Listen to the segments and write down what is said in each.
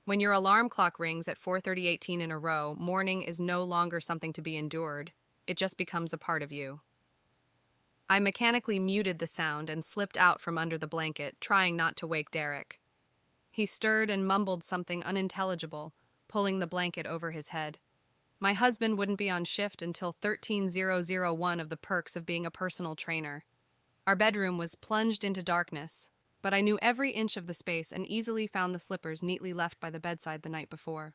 When your alarm clock rings at 4:30:18 in a row, morning is no longer something to be endured. It just becomes a part of you. I mechanically muted the sound and slipped out from under the blanket, trying not to wake Derek. He stirred and mumbled something unintelligible, pulling the blanket over his head. My husband wouldn't be on shift until 13001 of the perks of being a personal trainer. Our bedroom was plunged into darkness, but I knew every inch of the space and easily found the slippers neatly left by the bedside the night before.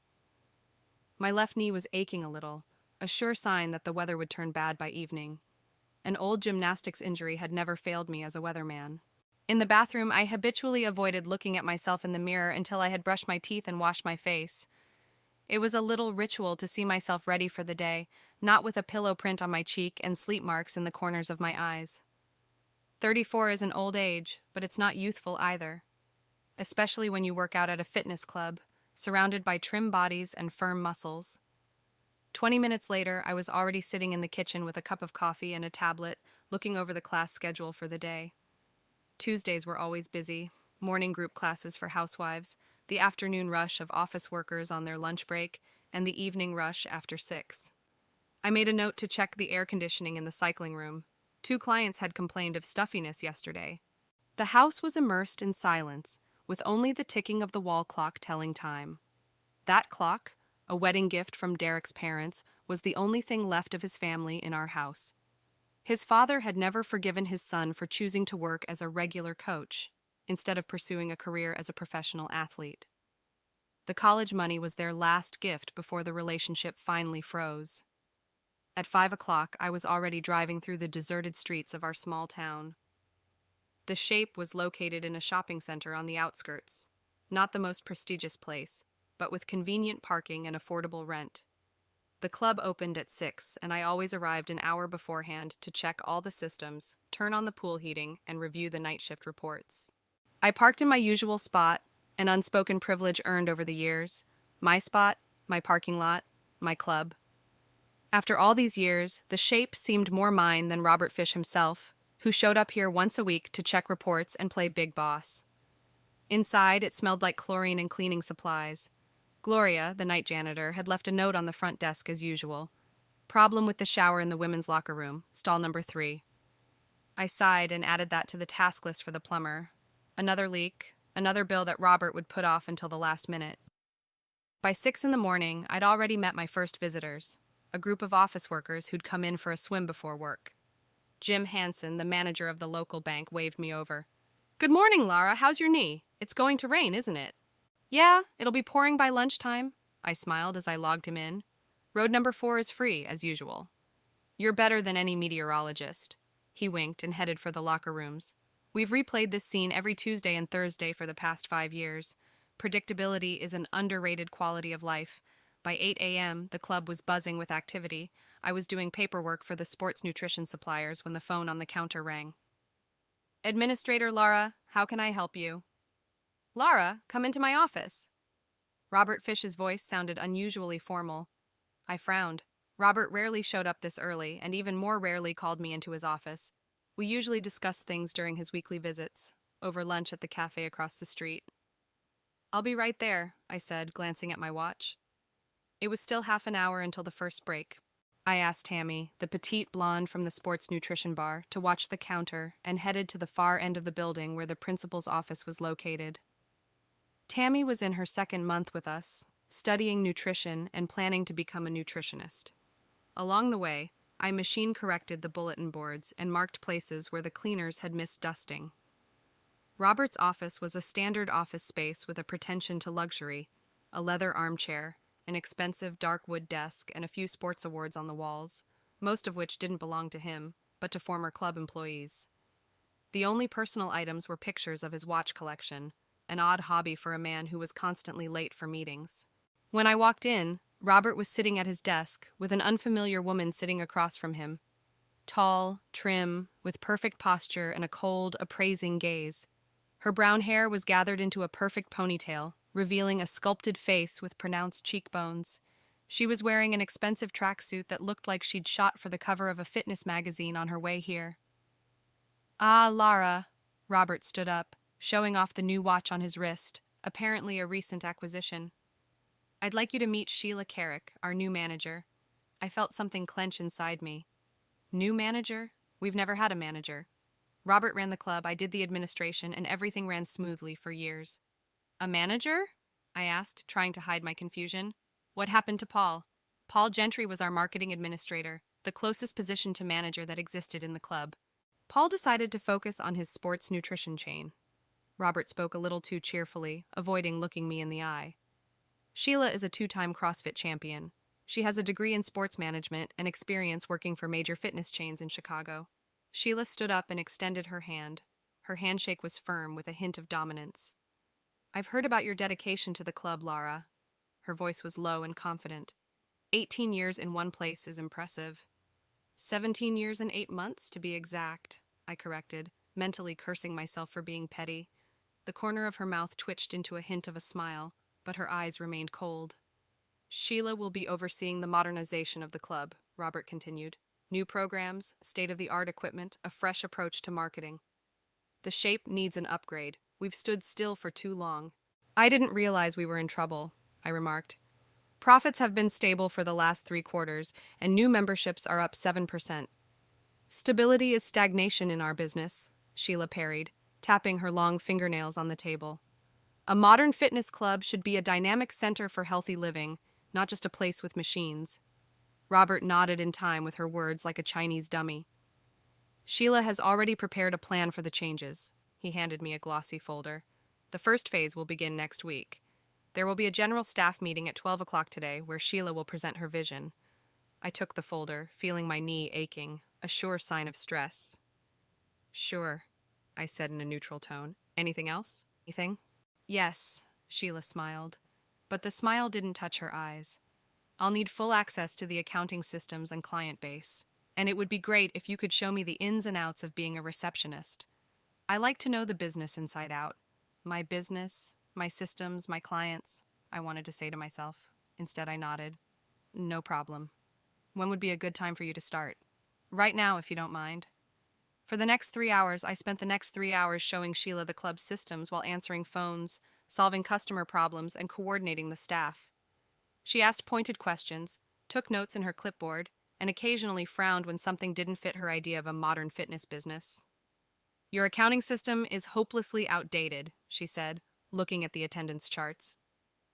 My left knee was aching a little, a sure sign that the weather would turn bad by evening. An old gymnastics injury had never failed me as a weatherman. In the bathroom, I habitually avoided looking at myself in the mirror until I had brushed my teeth and washed my face. It was a little ritual to see myself ready for the day, not with a pillow print on my cheek and sleep marks in the corners of my eyes. 34 is an old age, but it's not youthful either, especially when you work out at a fitness club, surrounded by trim bodies and firm muscles. 20 minutes later, I was already sitting in the kitchen with a cup of coffee and a tablet, looking over the class schedule for the day. Tuesdays were always busy, morning group classes for housewives, the afternoon rush of office workers on their lunch break, and the evening rush after 6. I made a note to check the air conditioning in the cycling room. 2 clients had complained of stuffiness yesterday. The house was immersed in silence, with only the ticking of the wall clock telling time. That clock, a wedding gift from Derek's parents, was the only thing left of his family in our house. His father had never forgiven his son for choosing to work as a regular coach, instead of pursuing a career as a professional athlete. The college money was their last gift before the relationship finally froze. At 5 o'clock, I was already driving through the deserted streets of our small town. The Shape was located in a shopping center on the outskirts, not the most prestigious place, but with convenient parking and affordable rent. The club opened at 6, and I always arrived an hour beforehand to check all the systems, turn on the pool heating, and review the night shift reports. I parked in my usual spot, an unspoken privilege earned over the years. My spot, my parking lot, my club. After all these years, the Shape seemed more mine than Robert Fish himself, who showed up here once a week to check reports and play big boss. Inside, it smelled like chlorine and cleaning supplies. Gloria, the night janitor, had left a note on the front desk as usual. Problem with the shower in the women's locker room, stall number 3. I sighed and added that to the task list for the plumber. Another leak, another bill that Robert would put off until the last minute. By 6 in the morning, I'd already met my first visitors, a group of office workers who'd come in for a swim before work. Jim Hansen, the manager of the local bank, waved me over. "Good morning, Lara. How's your knee? It's going to rain, isn't it?" "Yeah, it'll be pouring by lunchtime," I smiled as I logged him in. "Road number 4 is free, as usual." "You're better than any meteorologist." He winked and headed for the locker rooms. "We've replayed this scene every Tuesday and Thursday for the past 5 years. Predictability is an underrated quality of life. By 8 a.m., the club was buzzing with activity. I was doing paperwork for the sports nutrition suppliers when the phone on the counter rang. "Administrator Lara, how can I help you?" "Lara, come into my office." Robert Fish's voice sounded unusually formal. I frowned. Robert rarely showed up this early, and even more rarely called me into his office. We usually discussed things during his weekly visits, over lunch at the cafe across the street. "I'll be right there," I said, glancing at my watch. It was still half an hour until the first break. I asked Tammy, the petite blonde from the sports nutrition bar, to watch the counter and headed to the far end of the building where the principal's office was located. Tammy was in her 2nd month with us, studying nutrition and planning to become a nutritionist. Along the way, I machine-corrected the bulletin boards and marked places where the cleaners had missed dusting. Robert's office was a standard office space with a pretension to luxury, a leather armchair, an expensive dark wood desk, and a few sports awards on the walls, most of which didn't belong to him, but to former club employees. The only personal items were pictures of his watch collection, an odd hobby for a man who was constantly late for meetings. When I walked in, Robert was sitting at his desk, with an unfamiliar woman sitting across from him. Tall, trim, with perfect posture and a cold, appraising gaze. Her brown hair was gathered into a perfect ponytail, revealing a sculpted face with pronounced cheekbones. She was wearing an expensive tracksuit that looked like she'd shot for the cover of a fitness magazine on her way here. "Ah, Lara." Robert stood up, showing off the new watch on his wrist, apparently a recent acquisition. I'd like you to meet Sheila Carrick, our new manager. I felt something clench inside me. New manager? We've never had a manager. Robert ran the club, I did the administration, and everything ran smoothly for years. A manager? I asked, trying to hide my confusion. What happened to Paul? Paul Gentry was our marketing administrator, the closest position to manager that existed in the club. Paul decided to focus on his sports nutrition chain. Robert spoke a little too cheerfully, avoiding looking me in the eye. Sheila is a two-time CrossFit champion. She has a degree in sports management and experience working for major fitness chains in Chicago. Sheila stood up and extended her hand. Her handshake was firm with a hint of dominance. I've heard about your dedication to the club, Lara. Her voice was low and confident. 18 years in one place is impressive. 17 years and 8 months, to be exact, I corrected, mentally cursing myself for being petty. The corner of her mouth twitched into a hint of a smile, but her eyes remained cold. Sheila will be overseeing the modernization of the club, Robert continued. New programs, state-of-the-art equipment, a fresh approach to marketing. The shape needs an upgrade. We've stood still for too long. I didn't realize we were in trouble, I remarked. Profits have been stable for the last 3 quarters, and new memberships are up 7%. Stability is stagnation in our business, Sheila parried, tapping her long fingernails on the table. A modern fitness club should be a dynamic center for healthy living, not just a place with machines. Robert nodded in time with her words like a Chinese dummy. Sheila has already prepared a plan for the changes. He handed me a glossy folder. The first phase will begin next week. There will be a general staff meeting at 12 o'clock today where Sheila will present her vision. I took the folder, feeling my knee aching, a sure sign of stress. Sure, I said in a neutral tone. Anything else? Anything? Yes, Sheila smiled. But the smile didn't touch her eyes. I'll need full access to the accounting systems and client base, and it would be great if you could show me the ins and outs of being a receptionist. I like to know the business inside out. My business, my systems, my clients, I wanted to say to myself. Instead, I nodded. No problem. When would be a good time for you to start? Right now, if you don't mind. For the next 3 hours, I spent the next 3 hours showing Sheila the club's systems while answering phones, solving customer problems, and coordinating the staff. She asked pointed questions, took notes in her clipboard, and occasionally frowned when something didn't fit her idea of a modern fitness business. Your accounting system is hopelessly outdated, she said, looking at the attendance charts.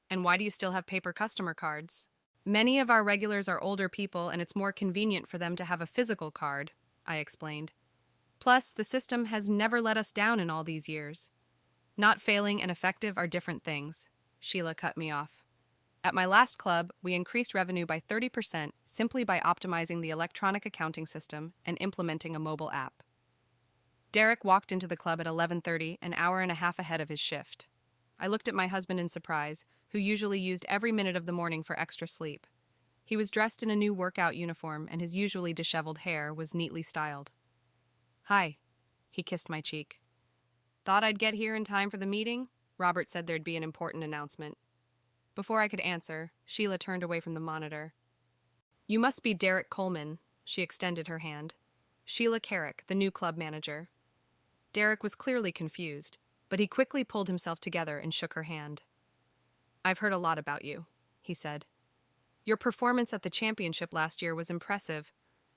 And why do you still have paper customer cards? Many of our regulars are older people, and it's more convenient for them to have a physical card, I explained. Plus, the system has never let us down in all these years. Not failing and effective are different things. Sheila cut me off. At my last club, we increased revenue by 30% simply by optimizing the electronic accounting system and implementing a mobile app. Derek walked into the club at 11:30, an hour and a half ahead of his shift. I looked at my husband in surprise, who usually used every minute of the morning for extra sleep. He was dressed in a new workout uniform, and his usually disheveled hair was neatly styled. Hi. He kissed my cheek. Thought I'd get here in time for the meeting? Robert said there'd be an important announcement. Before I could answer, Sheila turned away from the monitor. You must be Derek Coleman, she extended her hand. Sheila Carrick, the new club manager. Derek was clearly confused, but he quickly pulled himself together and shook her hand. I've heard a lot about you, he said. Your performance at the championship last year was impressive.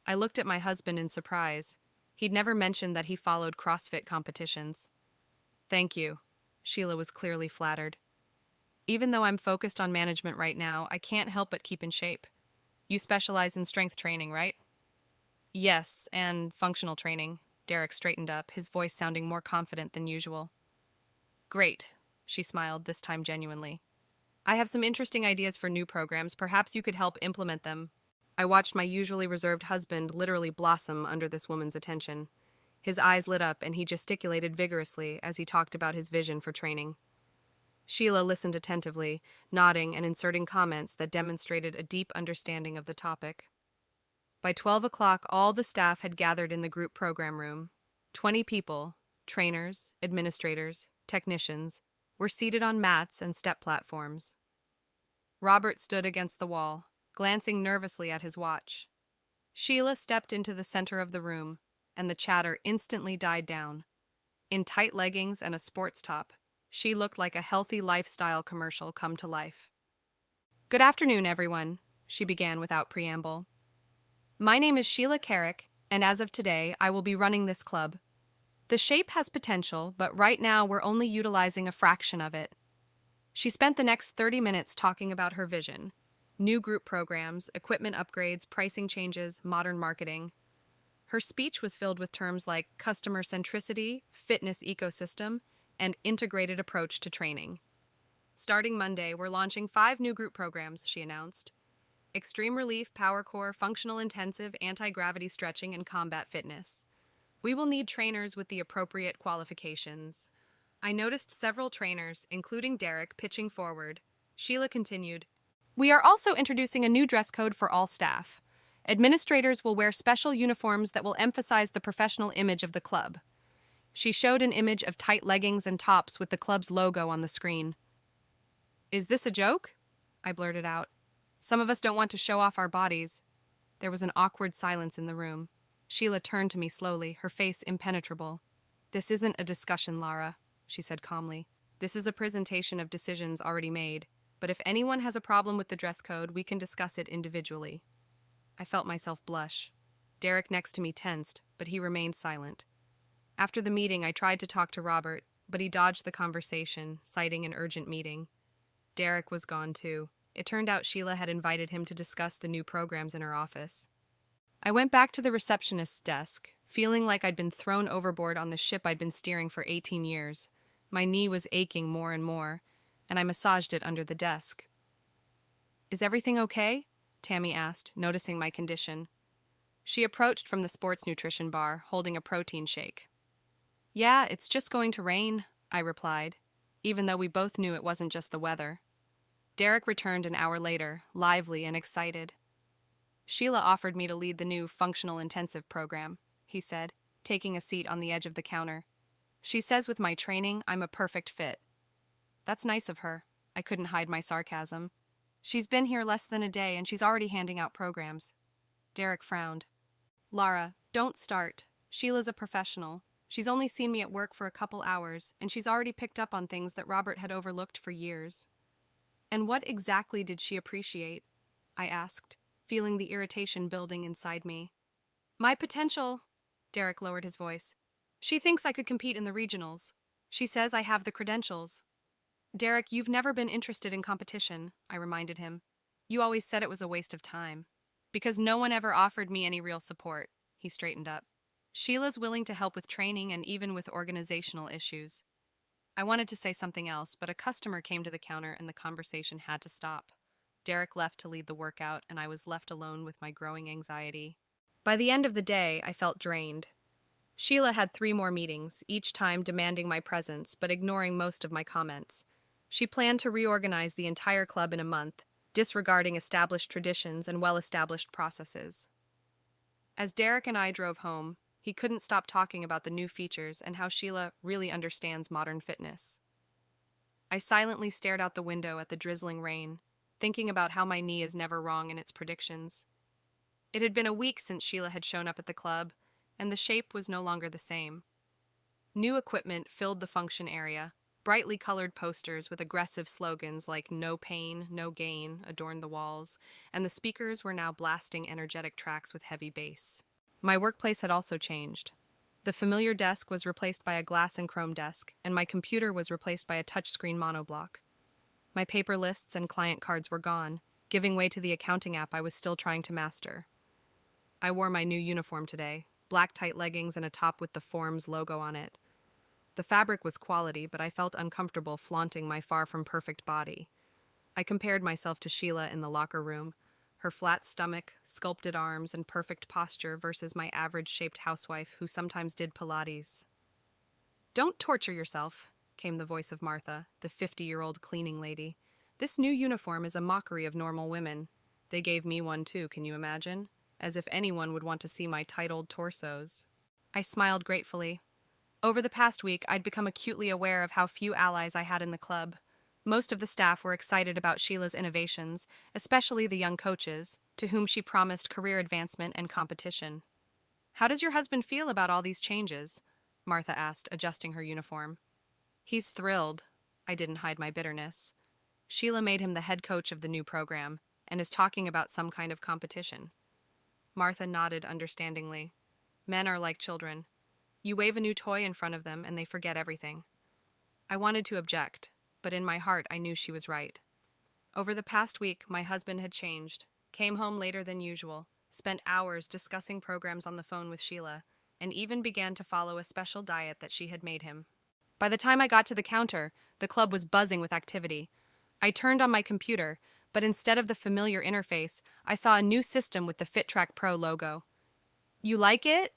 I looked at my husband in surprise. He'd never mentioned that he followed CrossFit competitions. Thank you. Sheila was clearly flattered. Even though I'm focused on management right now, I can't help but keep in shape. You specialize in strength training, right? Yes, and functional training. Derek straightened up, his voice sounding more confident than usual. Great, she smiled, this time genuinely. I have some interesting ideas for new programs. Perhaps you could help implement them. I watched my usually reserved husband literally blossom under this woman's attention. His eyes lit up and he gesticulated vigorously as he talked about his vision for training. Sheila listened attentively, nodding and inserting comments that demonstrated a deep understanding of the topic. By 12 o'clock, all the staff had gathered in the group program room. 20 people, trainers, administrators, technicians, were seated on mats and step platforms. Robert stood against the wall, glancing nervously at his watch. Sheila stepped into the center of the room, and the chatter instantly died down. In tight leggings and a sports top, She looked like a healthy lifestyle commercial come to life. "Good afternoon, everyone," she began without preamble. "My name is Sheila Carrick, and as of today, I will be running this club. The shape has potential, but right now we're only utilizing a fraction of it." She spent the next 30 minutes talking about her vision: new group programs, equipment upgrades, pricing changes, modern marketing. Her speech was filled with terms like customer centricity, fitness ecosystem, and integrated approach to training. "Starting Monday, we're launching 5 new group programs," she announced. "Extreme Relief, Power Core, Functional Intensive, Anti-Gravity Stretching, and Combat Fitness. We will need trainers with the appropriate qualifications." I noticed several trainers, including Derek, pitching forward. Sheila continued, "We are also introducing a new dress code for all staff. Administrators will wear special uniforms that will emphasize the professional image of the club." She showed an image of tight leggings and tops with the club's logo on the screen. "Is this a joke?" I blurted out. "Some of us don't want to show off our bodies." There was an awkward silence in the room. Sheila turned to me slowly, her face impenetrable. "This isn't a discussion, Lara," she said calmly. "This is a presentation of decisions already made, but if anyone has a problem with the dress code, we can discuss it individually." I felt myself blush. Derek next to me tensed, but he remained silent. After the meeting, I tried to talk to Robert, but he dodged the conversation, citing an urgent meeting. Derek was gone too. It turned out Sheila had invited him to discuss the new programs in her office. I went back to the receptionist's desk, feeling like I'd been thrown overboard on the ship I'd been steering for 18 years. My knee was aching more and more, and I massaged it under the desk. "Is everything okay?" Tammy asked, noticing my condition. She approached from the sports nutrition bar, holding a protein shake. "Yeah, it's just going to rain," I replied, even though we both knew it wasn't just the weather. Derek returned an hour later, lively and excited. "Sheila offered me to lead the new functional intensive program," he said, taking a seat on the edge of the counter. "She says with my training, I'm a perfect fit." "That's nice of her." I couldn't hide my sarcasm. "She's been here less than a day and she's already handing out programs." Derek frowned. "Lara, don't start. Sheila's a professional. She's only seen me at work for a couple hours, and she's already picked up on things that Robert had overlooked for years." "And what exactly did she appreciate?" I asked, feeling the irritation building inside me. "My potential," Derek lowered his voice. "She thinks I could compete in the regionals. She says I have the credentials." "Derek, you've never been interested in competition," I reminded him. "You always said it was a waste of time." "Because no one ever offered me any real support," he straightened up. "Sheila's willing to help with training and even with organizational issues." I wanted to say something else, but a customer came to the counter and the conversation had to stop. Derek left to lead the workout, and I was left alone with my growing anxiety. By the end of the day, I felt drained. Sheila had 3 more meetings, each time demanding my presence but ignoring most of my comments. She planned to reorganize the entire club in a month, disregarding established traditions and well-established processes. As Derek and I drove home, he couldn't stop talking about the new features and how Sheila really understands modern fitness. I silently stared out the window at the drizzling rain, thinking about how my knee is never wrong in its predictions. It had been a week since Sheila had shown up at the club, and the shape was no longer the same. New equipment filled the function area. Brightly colored posters with aggressive slogans like "No pain, no gain" adorned the walls, and the speakers were now blasting energetic tracks with heavy bass. My workplace had also changed. The familiar desk was replaced by a glass and chrome desk, and my computer was replaced by a touchscreen monoblock. My paper lists and client cards were gone, giving way to the accounting app I was still trying to master. I wore my new uniform today, black tight leggings and a top with the Forms logo on it. The fabric was quality, but I felt uncomfortable flaunting my far-from-perfect body. I compared myself to Sheila in the locker room, her flat stomach, sculpted arms, and perfect posture versus my average-shaped housewife who sometimes did Pilates. "Don't torture yourself," came the voice of Martha, the 50-year-old cleaning lady. "This new uniform is a mockery of normal women. They gave me one too, can you imagine? As if anyone would want to see my tight old torsos." I smiled gratefully. Over the past week, I'd become acutely aware of how few allies I had in the club. Most of the staff were excited about Sheila's innovations, especially the young coaches, to whom she promised career advancement and competition. "How does your husband feel about all these changes?" Martha asked, adjusting her uniform. "He's thrilled," I didn't hide my bitterness. Sheila made him the head coach of the new program and is talking about some kind of competition. Martha nodded understandingly. Men are like children. You wave a new toy in front of them and they forget everything. I wanted to object, but in my heart I knew she was right. Over the past week, my husband had changed, came home later than usual, spent hours discussing programs on the phone with Sheila, and even began to follow a special diet that she had made him. By the time I got to the counter, the club was buzzing with activity. I turned on my computer, but instead of the familiar interface, I saw a new system with the FitTrack Pro logo. You like it?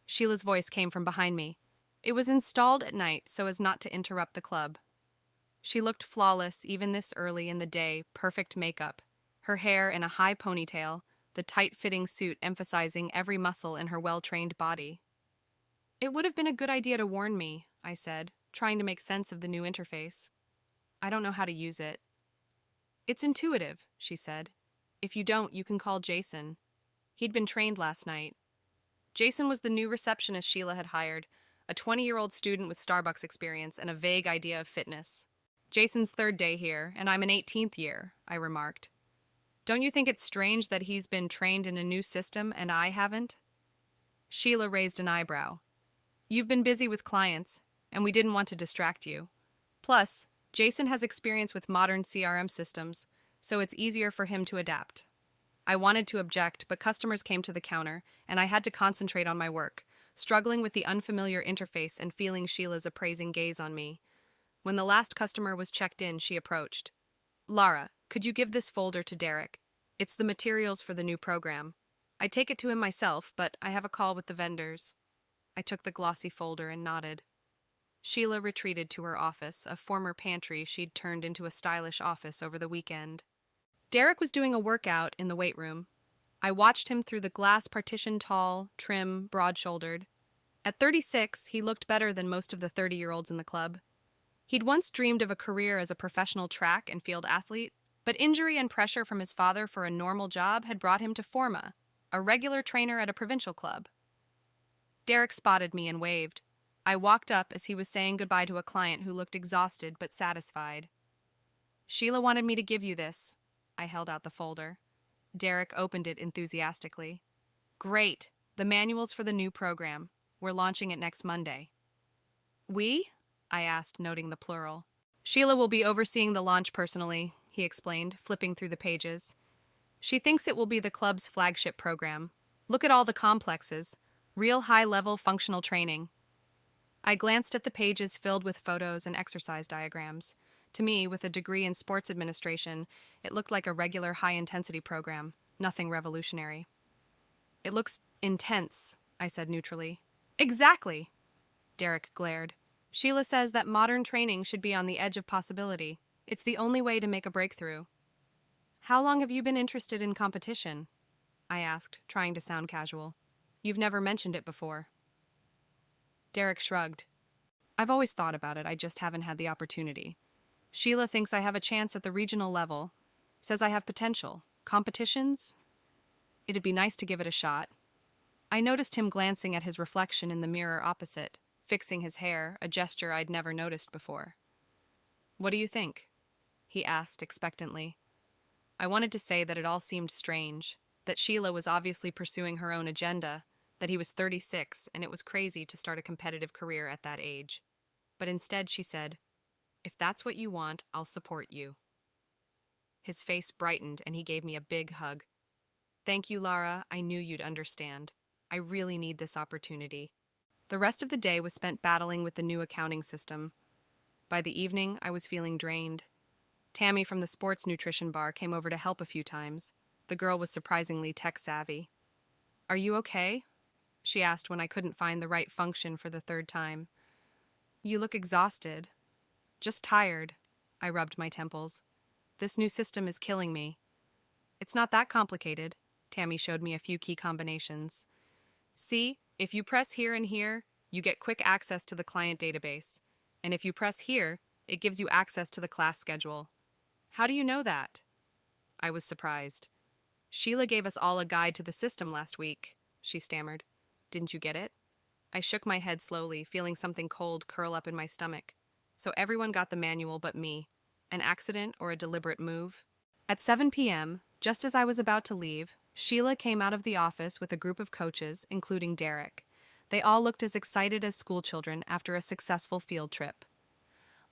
Sheila's voice came from behind me. It was installed at night so as not to interrupt the club. She looked flawless even this early in the day, perfect makeup, her hair in a high ponytail, the tight-fitting suit emphasizing every muscle in her well-trained body. It would have been a good idea to warn me, I said, trying to make sense of the new interface. I don't know how to use it. It's intuitive, she said. If you don't, you can call Jason. He'd been trained last night. Jason was the new receptionist Sheila had hired, a 20-year-old student with Starbucks experience and a vague idea of fitness. Jason's third day here, and I'm an 18th year, I remarked. Don't you think it's strange that he's been trained in a new system and I haven't? Sheila raised an eyebrow. You've been busy with clients, and we didn't want to distract you. Plus, Jason has experience with modern CRM systems, so it's easier for him to adapt. I wanted to object, but customers came to the counter, and I had to concentrate on my work, struggling with the unfamiliar interface and feeling Sheila's appraising gaze on me. When the last customer was checked in, she approached. Lara, could you give this folder to Derek? It's the materials for the new program. I'd take it to him myself, but I have a call with the vendors. I took the glossy folder and nodded. Sheila retreated to her office, a former pantry she'd turned into a stylish office over the weekend. Derek was doing a workout in the weight room. I watched him through the glass partition, tall, trim, broad-shouldered. At 36, he looked better than most of the 30-year-olds in the club. He'd once dreamed of a career as a professional track and field athlete, but injury and pressure from his father for a normal job had brought him to Forma, a regular trainer at a provincial club. Derek spotted me and waved. I walked up as he was saying goodbye to a client who looked exhausted but satisfied. Sheila wanted me to give you this. I held out the folder. Derek opened it enthusiastically. Great! The manuals for the new program. We're launching it next Monday. We? I asked, noting the plural. Sheila will be overseeing the launch personally, he explained, flipping through the pages. She thinks it will be the club's flagship program. Look at all the complexes. Real high-level functional training. I glanced at the pages filled with photos and exercise diagrams. To me, with a degree in sports administration, it looked like a regular high-intensity program, nothing revolutionary. It looks intense, I said neutrally. Exactly! Derek glared. Sheila says that modern training should be on the edge of possibility. It's the only way to make a breakthrough. How long have you been interested in competition? I asked, trying to sound casual. You've never mentioned it before. Derek shrugged. I've always thought about it, I just haven't had the opportunity. Sheila thinks I have a chance at the regional level. Says I have potential. Competitions? It'd be nice to give it a shot. I noticed him glancing at his reflection in the mirror opposite, fixing his hair, a gesture I'd never noticed before. What do you think? He asked expectantly. I wanted to say that it all seemed strange, that Sheila was obviously pursuing her own agenda, that he was 36 and it was crazy to start a competitive career at that age. But instead she said, If that's what you want, I'll support you. His face brightened and he gave me a big hug. Thank you, Lara. I knew you'd understand. I really need this opportunity. The rest of the day was spent battling with the new accounting system. By the evening, I was feeling drained. Tammy from the sports nutrition bar came over to help a few times. The girl was surprisingly tech-savvy. Are you okay? She asked when I couldn't find the right function for the third time. You look exhausted. Just tired. I rubbed my temples. This new system is killing me. It's not that complicated. Tammy showed me a few key combinations. See, if you press here and here, you get quick access to the client database. And if you press here, it gives you access to the class schedule. How do you know that? I was surprised. Sheila gave us all a guide to the system last week, she stammered. Didn't you get it? I shook my head slowly, feeling something cold curl up in my stomach. so everyone got the manual but me. An accident or a deliberate move? At 7 p.m., just as I was about to leave, Sheila came out of the office with a group of coaches, including Derek. They all looked as excited as schoolchildren after a successful field trip.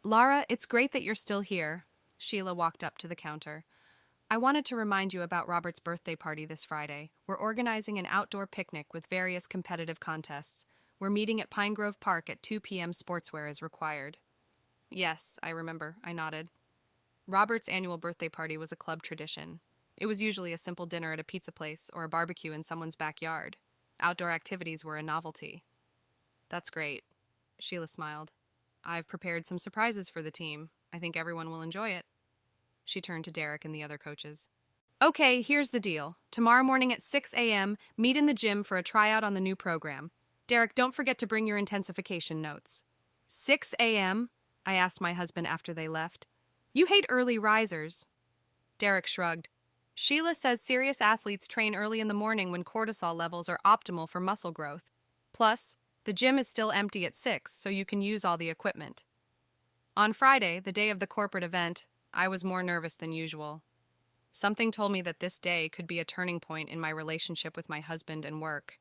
"Lara, it's great that you're still here." Sheila walked up to the counter. "I wanted to remind you about Robert's birthday party this Friday. We're organizing an outdoor picnic with various competitive contests. We're meeting at Pine Grove Park at 2 p.m. Sportswear is required." "Yes, I remember," I nodded. Robert's annual birthday party was a club tradition. It was usually a simple dinner at a pizza place or a barbecue in someone's backyard. Outdoor activities were a novelty. "That's great," Sheila smiled. "I've prepared some surprises for the team. I think everyone will enjoy it." She turned to Derek and the other coaches. "Okay, here's the deal. Tomorrow morning at 6 a.m., meet in the gym for a tryout on the new program. Derek, don't forget to bring your intensification notes." 6 a.m.? I asked my husband after they left. "You hate early risers." Derek shrugged. "Sheila says serious athletes train early in the morning when cortisol levels are optimal for muscle growth. Plus, the gym is still empty at 6, so you can use all the equipment." On Friday, the day of the corporate event, I was more nervous than usual. Something told me that this day could be a turning point in my relationship with my husband and work.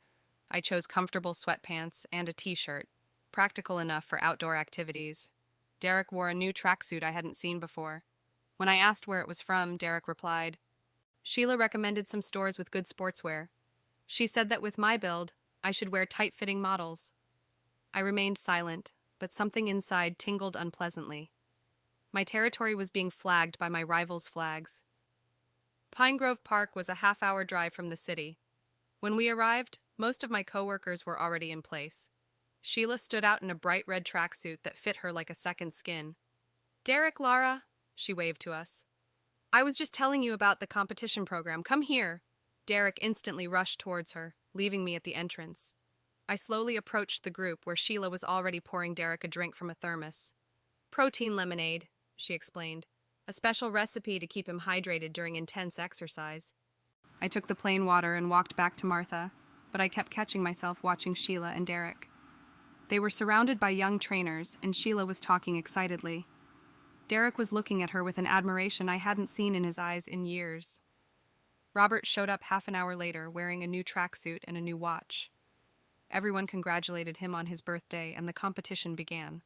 I chose comfortable sweatpants and a t-shirt, practical enough for outdoor activities. Derek wore a new tracksuit I hadn't seen before. When I asked where it was from, Derek replied, "Sheila recommended some stores with good sportswear. She said that with my build, I should wear tight-fitting models." I remained silent, but something inside tingled unpleasantly. My territory was being flagged by my rivals' flags. Pine Grove Park was a half-hour drive from the city. When we arrived, most of my coworkers were already in place. Sheila stood out in a bright red tracksuit that fit her like a second skin. "Derek, Lara," she waved to us. "I was just telling you about the competition program. Come here." Derek instantly rushed towards her, leaving me at the entrance. I slowly approached the group where Sheila was already pouring Derek a drink from a thermos. "Protein lemonade," she explained. "A special recipe to keep him hydrated during intense exercise." I took the plain water and walked back to Martha, but I kept catching myself watching Sheila and Derek. They were surrounded by young trainers, and Sheila was talking excitedly. Derek was looking at her with an admiration I hadn't seen in his eyes in years. Robert showed up half an hour later, wearing a new tracksuit and a new watch. Everyone congratulated him on his birthday, and the competition began.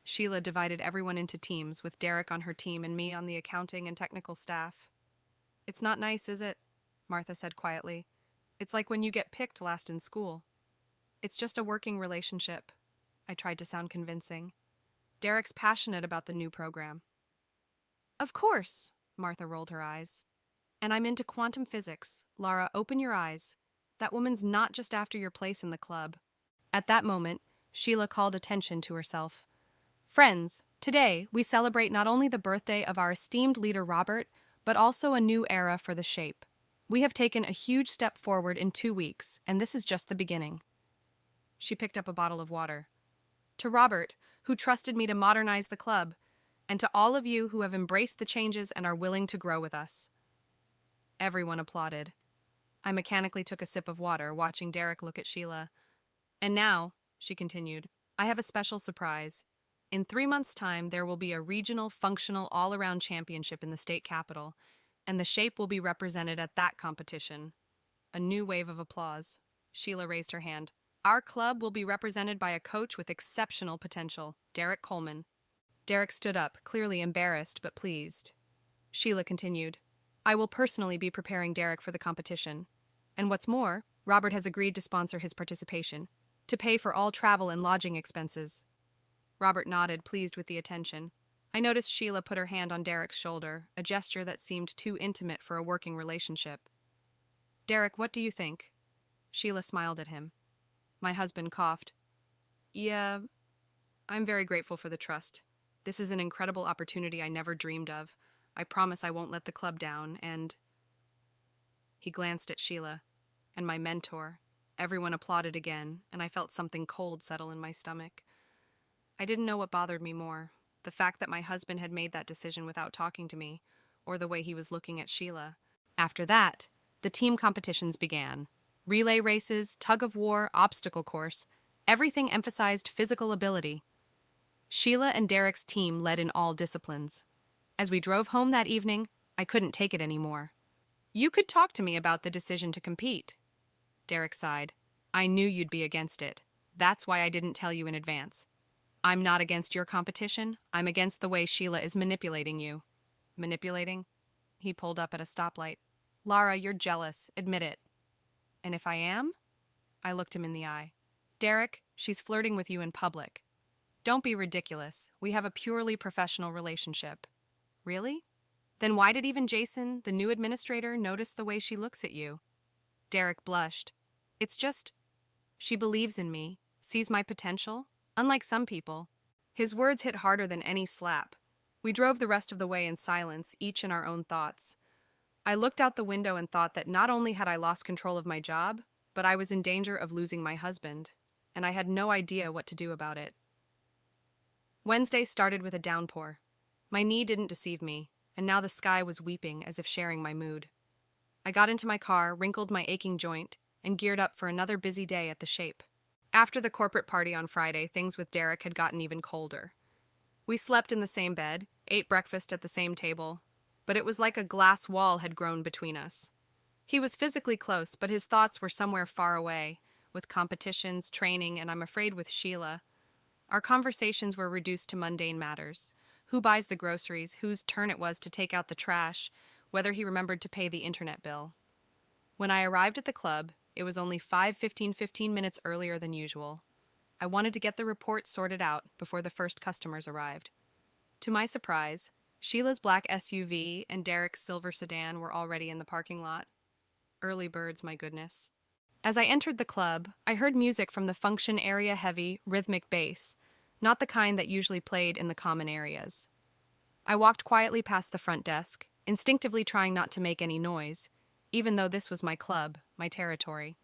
Sheila divided everyone into teams, with Derek on her team and me on the accounting and technical staff. "It's not nice, is it?" Martha said quietly. "It's like when you get picked last in school." "It's just a working relationship." I tried to sound convincing. "Derek's passionate about the new program." "Of course," Martha rolled her eyes. "And I'm into quantum physics. Lara, open your eyes. That woman's not just after your place in the club." At that moment, Sheila called attention to herself. "Friends, today we celebrate not only the birthday of our esteemed leader Robert, but also a new era for the Shape. We have taken a huge step forward in 2 weeks, and this is just the beginning." She picked up a bottle of water. "To Robert, who trusted me to modernize the club, and to all of you who have embraced the changes and are willing to grow with us." Everyone applauded. I mechanically took a sip of water, watching Derek look at Sheila. "And now," she continued, "I have a special surprise. In 3 months' time, there will be a regional, functional, all-around championship in the state capital, and the Shape will be represented at that competition." A new wave of applause. Sheila raised her hand. "Our club will be represented by a coach with exceptional potential, Derek Coleman." Derek stood up, clearly embarrassed but pleased. Sheila continued, "I will personally be preparing Derek for the competition. And what's more, Robert has agreed to sponsor his participation, to pay for all travel and lodging expenses." Robert nodded, pleased with the attention. I noticed Sheila put her hand on Derek's shoulder, a gesture that seemed too intimate for a working relationship. "Derek, what do you think?" Sheila smiled at him. My husband coughed. "Yeah, I'm very grateful for the trust. This is an incredible opportunity I never dreamed of. I promise I won't let the club down, and—" He glanced at Sheila, and my mentor. Everyone applauded again, and I felt something cold settle in my stomach. I didn't know what bothered me more, the fact that my husband had made that decision without talking to me, or the way he was looking at Sheila. After that, the team competitions began. Relay races, tug-of-war, obstacle course. Everything emphasized physical ability. Sheila and Derek's team led in all disciplines. As we drove home that evening, I couldn't take it anymore. You could talk to me about the decision to compete. Derek sighed. I knew you'd be against it. That's why I didn't tell you in advance. I'm not against your competition. I'm against the way Sheila is manipulating you. Manipulating? He pulled up at a stoplight. Lara, you're jealous. Admit it. And if I am? I looked him in the eye. Derek, she's flirting with you in public. Don't be ridiculous. We have a purely professional relationship. Really? Then why did even Jason, the new administrator, notice the way she looks at you? Derek blushed. It's just, she believes in me, sees my potential, unlike some people. His words hit harder than any slap. We drove the rest of the way in silence, each in our own thoughts. I looked out the window and thought that not only had I lost control of my job, but I was in danger of losing my husband, and I had no idea what to do about it. Wednesday started with a downpour. My knee didn't deceive me, and now the sky was weeping as if sharing my mood. I got into my car, wrinkled my aching joint, and geared up for another busy day at the Shape. After the corporate party on Friday, things with Derek had gotten even colder. We slept in the same bed, ate breakfast at the same table, but it was like a glass wall had grown between us. He was physically close, but his thoughts were somewhere far away, with competitions, training, and I'm afraid with Sheila. Our conversations were reduced to mundane matters. Who buys the groceries, whose turn it was to take out the trash, whether he remembered to pay the internet bill. When I arrived at the club, it was only 15 minutes earlier than usual. I wanted to get the report sorted out before the first customers arrived. To my surprise, Sheila's black SUV and Derek's silver sedan were already in the parking lot. Early birds, my goodness. As I entered the club, I heard music from the function area heavy, rhythmic bass, not the kind that usually played in the common areas. I walked quietly past the front desk, instinctively trying not to make any noise, even though this was my club, my territory.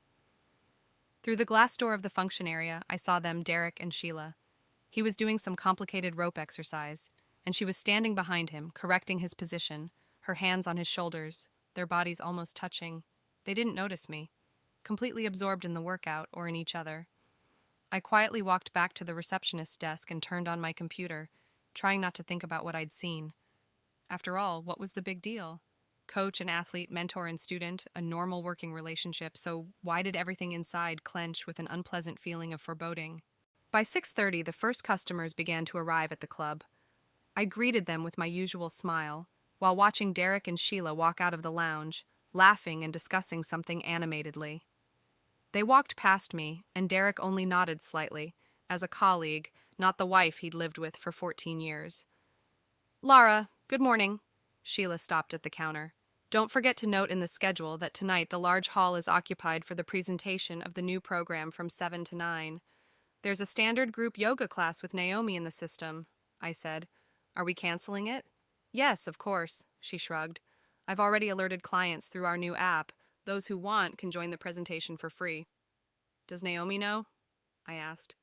Through the glass door of the function area, I saw them, Derek and Sheila. He was doing some complicated rope exercise, and she was standing behind him, correcting his position, her hands on his shoulders, their bodies almost touching. They didn't notice me, completely absorbed in the workout or in each other. I quietly walked back to the receptionist's desk and turned on my computer, trying not to think about what I'd seen. After all, what was the big deal? Coach and athlete, mentor and student, a normal working relationship, so why did everything inside clench with an unpleasant feeling of foreboding? By 6:30, the first customers began to arrive at the club. I greeted them with my usual smile, while watching Derek and Sheila walk out of the lounge, laughing and discussing something animatedly. They walked past me, and Derek only nodded slightly, as a colleague, not the wife he'd lived with for 14 years. Lara, good morning. Sheila stopped at the counter. Don't forget to note in the schedule that tonight the large hall is occupied for the presentation of the new program from 7 to 9. There's a standard group yoga class with Naomi in the system, I said. Are we canceling it? Yes, of course, she shrugged. I've already alerted clients through our new app. Those who want can join the presentation for free. Does Naomi know? I asked.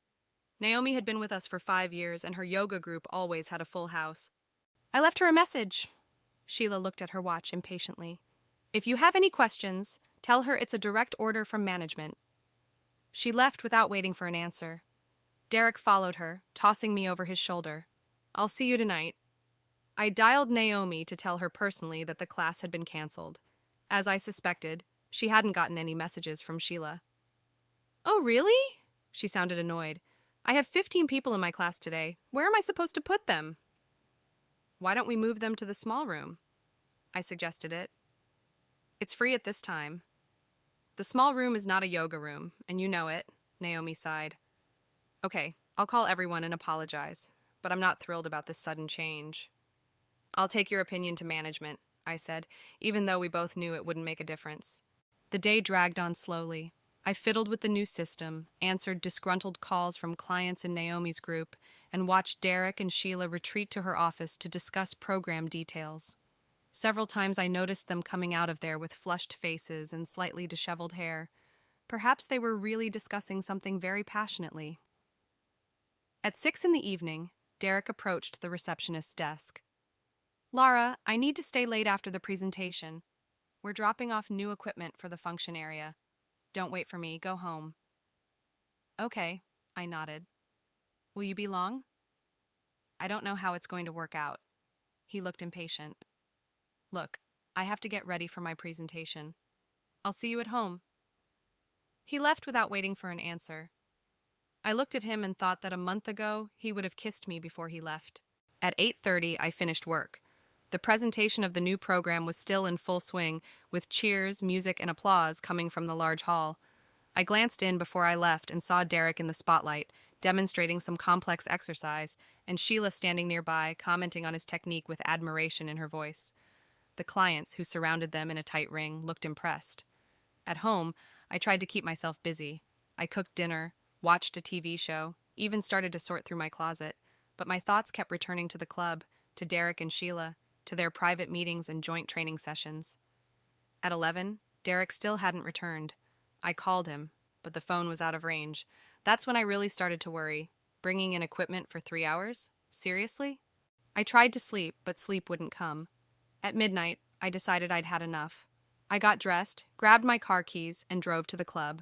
Naomi had been with us for 5 years, and her yoga group always had a full house. I left her a message. Sheila looked at her watch impatiently. If you have any questions, tell her it's a direct order from management. She left without waiting for an answer. Derek followed her, tossing me over his shoulder. I'll see you tonight. I dialed Naomi to tell her personally that the class had been canceled. As I suspected, she hadn't gotten any messages from Sheila. Oh, really? She sounded annoyed. I have 15 people in my class today. Where am I supposed to put them? Why don't we move them to the small room? I suggested it. It's free at this time. The small room is not a yoga room, and you know it, Naomi sighed. Okay, I'll call everyone and apologize, but I'm not thrilled about this sudden change. I'll take your opinion to management, I said, even though we both knew it wouldn't make a difference. The day dragged on slowly. I fiddled with the new system, answered disgruntled calls from clients in Naomi's group, and watched Derek and Sheila retreat to her office to discuss program details. Several times I noticed them coming out of there with flushed faces and slightly disheveled hair. Perhaps they were really discussing something very passionately. At 6 p.m, Derek approached the receptionist's desk. Lara, I need to stay late after the presentation. We're dropping off new equipment for the function area. Don't wait for me, go home. Okay, I nodded. Will you be long? I don't know how it's going to work out. He looked impatient. Look, I have to get ready for my presentation. I'll see you at home. He left without waiting for an answer. I looked at him and thought that a month ago he would have kissed me before he left. At 8:30, I finished work. The presentation of the new program was still in full swing, with cheers, music, and applause coming from the large hall. I glanced in before I left and saw Derek in the spotlight, demonstrating some complex exercise, and Sheila standing nearby, commenting on his technique with admiration in her voice. The clients, who surrounded them in a tight ring, looked impressed. At home, I tried to keep myself busy. I cooked dinner, watched a TV show, even started to sort through my closet, but my thoughts kept returning to the club, to Derek and Sheila, to their private meetings and joint training sessions. At 11, Derek still hadn't returned. I called him, but the phone was out of range. That's when I really started to worry. Bringing in equipment for 3 hours? Seriously? I tried to sleep, but sleep wouldn't come. At midnight, I decided I'd had enough. I got dressed, grabbed my car keys, and drove to the club.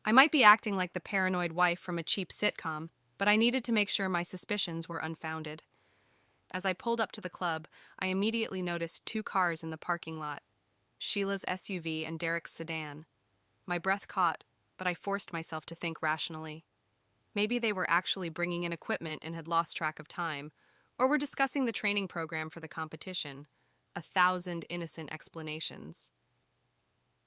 I might be acting like the paranoid wife from a cheap sitcom, but I needed to make sure my suspicions were unfounded. As I pulled up to the club, I immediately noticed 2 cars in the parking lot, Sheila's SUV and Derek's sedan. My breath caught, but I forced myself to think rationally. Maybe they were actually bringing in equipment and had lost track of time, or were discussing the training program for the competition. 1,000 innocent explanations.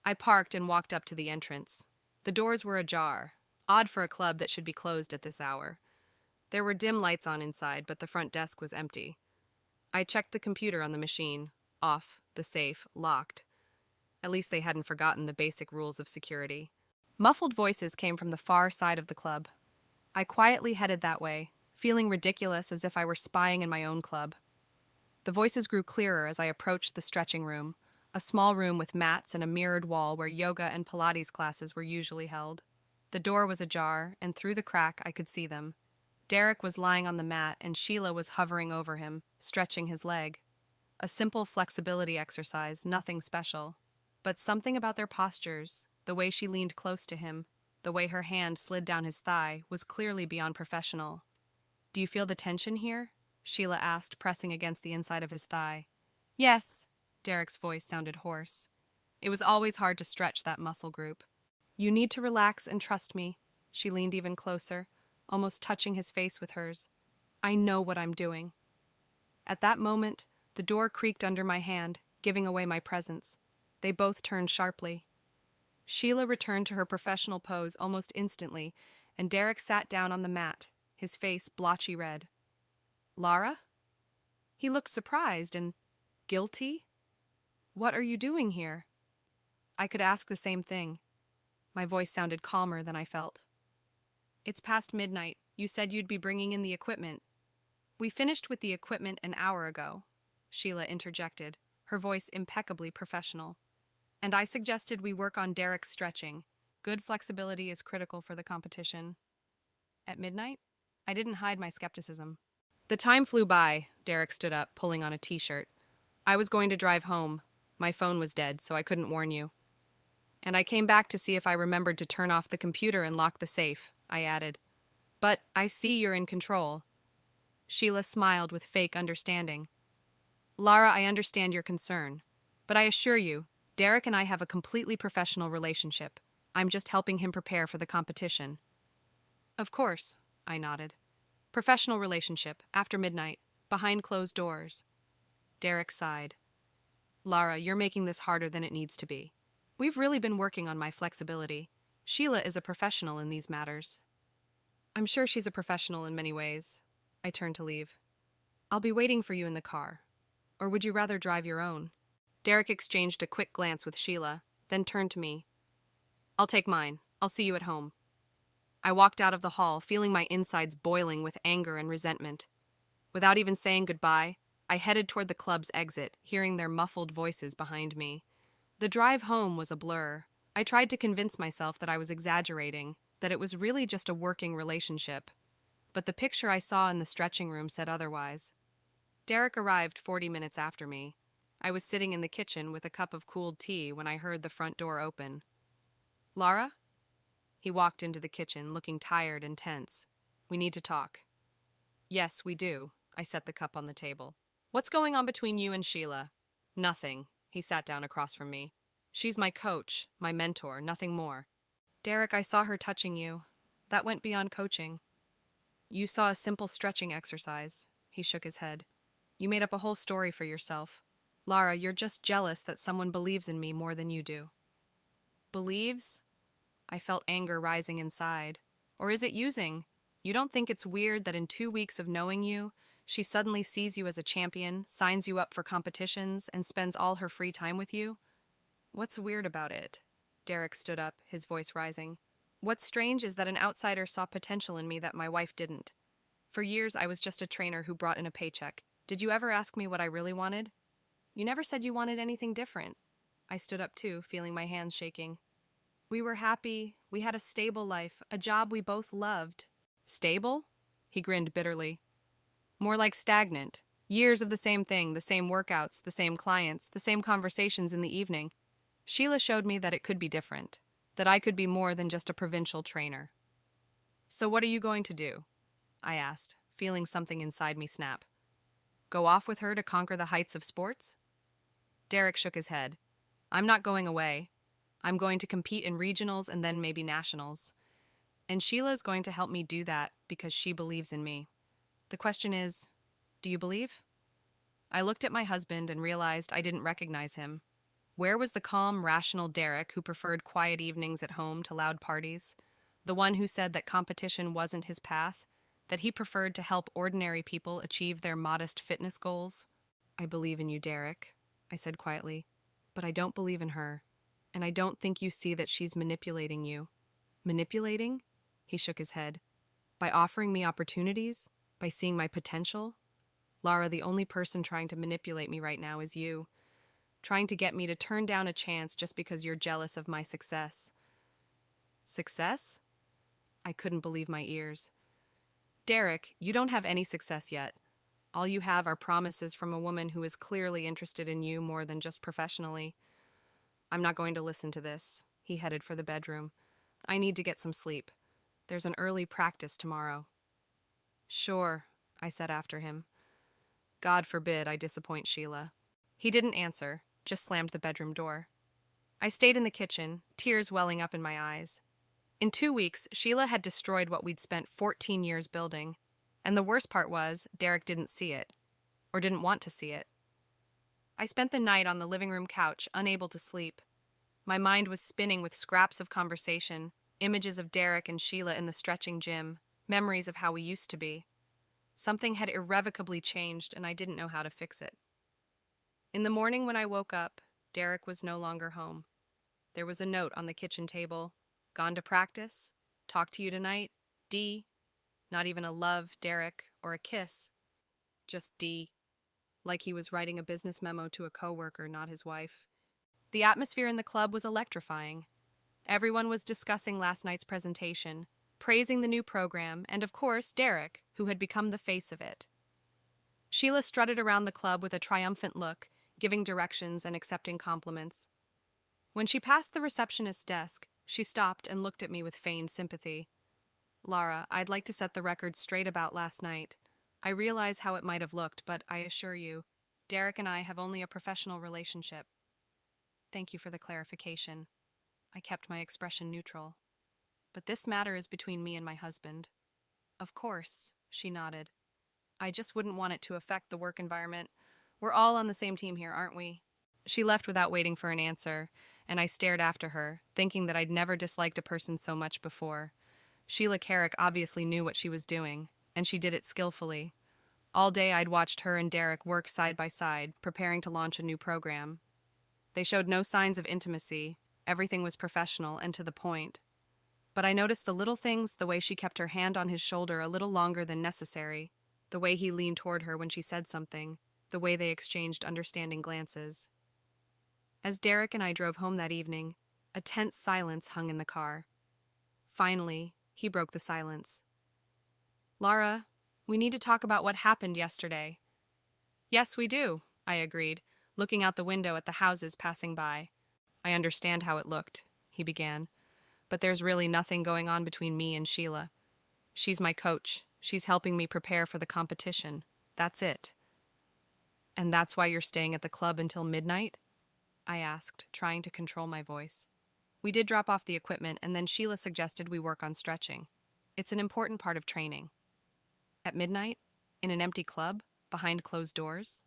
I parked and walked up to the entrance. The doors were ajar, odd for a club that should be closed at this hour. There were dim lights on inside, but the front desk was empty. I checked the computer on the machine. Off, the safe, locked. At least they hadn't forgotten the basic rules of security. Muffled voices came from the far side of the club. I quietly headed that way, feeling ridiculous as if I were spying in my own club. The voices grew clearer as I approached the stretching room, a small room with mats and a mirrored wall where yoga and Pilates classes were usually held. The door was ajar, and through the crack I could see them. Derek was lying on the mat, and Sheila was hovering over him, stretching his leg. A simple flexibility exercise, nothing special. But something about their postures, the way she leaned close to him, the way her hand slid down his thigh, was clearly beyond professional. "Do you feel the tension here?" Sheila asked, pressing against the inside of his thigh. "Yes." Derek's voice sounded hoarse. It was always hard to stretch that muscle group. "You need to relax and trust me." She leaned even closer, almost touching his face with hers. "I know what I'm doing." At that moment, the door creaked under my hand, giving away my presence. They both turned sharply. Sheila returned to her professional pose almost instantly, and Derek sat down on the mat, his face blotchy red. "Lara?" He looked surprised and guilty. "What are you doing here?" I could ask the same thing. My voice sounded calmer than I felt. "It's past midnight. You said you'd be bringing in the equipment." "We finished with the equipment an hour ago," Sheila interjected, her voice impeccably professional. "And I suggested we work on Derek's stretching. Good flexibility is critical for the competition." At midnight, I didn't hide my skepticism. The time flew by. Derek stood up, pulling on a t-shirt. "I was going to drive home. My phone was dead, so I couldn't warn you. And I came back to see if I remembered to turn off the computer and lock the safe," I added. "But I see you're in control." Sheila smiled with fake understanding. "Lara, I understand your concern. But I assure you, Derek and I have a completely professional relationship. I'm just helping him prepare for the competition." "Of course," I nodded. "Professional relationship, after midnight, behind closed doors." Derek sighed. "Lara, you're making this harder than it needs to be. We've really been working on my flexibility. Sheila is a professional in these matters." "I'm sure she's a professional in many ways." I turned to leave. "I'll be waiting for you in the car. Or would you rather drive your own?" Derek exchanged a quick glance with Sheila, then turned to me. "I'll take mine. I'll see you at home." I walked out of the hall, feeling my insides boiling with anger and resentment. Without even saying goodbye, I headed toward the club's exit, hearing their muffled voices behind me. The drive home was a blur. I tried to convince myself that I was exaggerating, that it was really just a working relationship. But the picture I saw in the stretching room said otherwise. Derek arrived 40 minutes after me. I was sitting in the kitchen with a cup of cooled tea when I heard the front door open. "Lara?" He walked into the kitchen, looking tired and tense. "We need to talk." "Yes, we do," I set the cup on the table. What's going on between you and Sheila? Nothing. He sat down across from me. She's my coach, my mentor, nothing more. Derek, I saw her touching you. That went beyond coaching. You saw a simple stretching exercise. He shook his head. You made up a whole story for yourself. Lara, you're just jealous that someone believes in me more than you do. Believes? I felt anger rising inside. Or is it using? You don't think it's weird that in 2 weeks of knowing you, she suddenly sees you as a champion, signs you up for competitions, and spends all her free time with you? What's weird about it? Derek stood up, his voice rising. What's strange is that an outsider saw potential in me that my wife didn't. For years, I was just a trainer who brought in a paycheck. Did you ever ask me what I really wanted? You never said you wanted anything different. I stood up too, feeling my hands shaking. We were happy. We had a stable life, a job we both loved. Stable? He grinned bitterly. More like stagnant. Years of the same thing, the same workouts, the same clients, the same conversations in the evening. Sheila showed me that it could be different, that I could be more than just a provincial trainer. So what are you going to do? I asked, feeling something inside me snap. Go off with her to conquer the heights of sports? Derek shook his head. I'm not going away. I'm going to compete in regionals and then maybe nationals. And Sheila is going to help me do that because she believes in me. The question is, do you believe? I looked at my husband and realized I didn't recognize him. Where was the calm, rational Derek who preferred quiet evenings at home to loud parties? The one who said that competition wasn't his path, that he preferred to help ordinary people achieve their modest fitness goals? I believe in you, Derek, I said quietly, but I don't believe in her, and I don't think you see that she's manipulating you. Manipulating? He shook his head. By offering me opportunities? By seeing my potential? Lara, the only person trying to manipulate me right now is you. Trying to get me to turn down a chance just because you're jealous of my success. Success? I couldn't believe my ears. Derek, you don't have any success yet. All you have are promises from a woman who is clearly interested in you more than just professionally. I'm not going to listen to this. He headed for the bedroom. I need to get some sleep. There's an early practice tomorrow. Sure, I said after him. God forbid I disappoint Sheila. He didn't answer, just slammed the bedroom door. I stayed in the kitchen, tears welling up in my eyes. In 2 weeks, Sheila had destroyed what we'd spent 14 years building, and the worst part was Derek didn't see it, or didn't want to see it. I spent the night on the living room couch, unable to sleep. My mind was spinning with scraps of conversation, images of Derek and Sheila in the stretching gym, memories of how we used to be. Something had irrevocably changed, and I didn't know how to fix it. In the morning when I woke up, Derek was no longer home. There was a note on the kitchen table. Gone to practice? Talk to you tonight? D. Not even a love, Derek, or a kiss. Just D. Like he was writing a business memo to a coworker, not his wife. The atmosphere in the club was electrifying. Everyone was discussing last night's presentation, praising the new program, and of course, Derek, who had become the face of it. Sheila strutted around the club with a triumphant look, giving directions and accepting compliments. When she passed the receptionist's desk, she stopped and looked at me with feigned sympathy. Lara, I'd like to set the record straight about last night. I realize how it might have looked, but I assure you, Derek and I have only a professional relationship. Thank you for the clarification. I kept my expression neutral. But this matter is between me and my husband. Of course, she nodded. I just wouldn't want it to affect the work environment. We're all on the same team here, aren't we? She left without waiting for an answer, and I stared after her, thinking that I'd never disliked a person so much before. Sheila Carrick obviously knew what she was doing, and she did it skillfully. All day I'd watched her and Derek work side by side, preparing to launch a new program. They showed no signs of intimacy. Everything was professional and to the point. But I noticed the little things, the way she kept her hand on his shoulder a little longer than necessary, the way he leaned toward her when she said something, the way they exchanged understanding glances. As Derek and I drove home that evening, a tense silence hung in the car. Finally, he broke the silence. Lara, we need to talk about what happened yesterday. Yes, we do, I agreed, looking out the window at the houses passing by. I understand how it looked, he began, but there's really nothing going on between me and Sheila. She's my coach. She's helping me prepare for the competition. That's it. And that's why you're staying at the club until midnight? I asked, trying to control my voice. We did drop off the equipment, and then Sheila suggested we work on stretching. It's an important part of training. At midnight? In an empty club? Behind closed doors?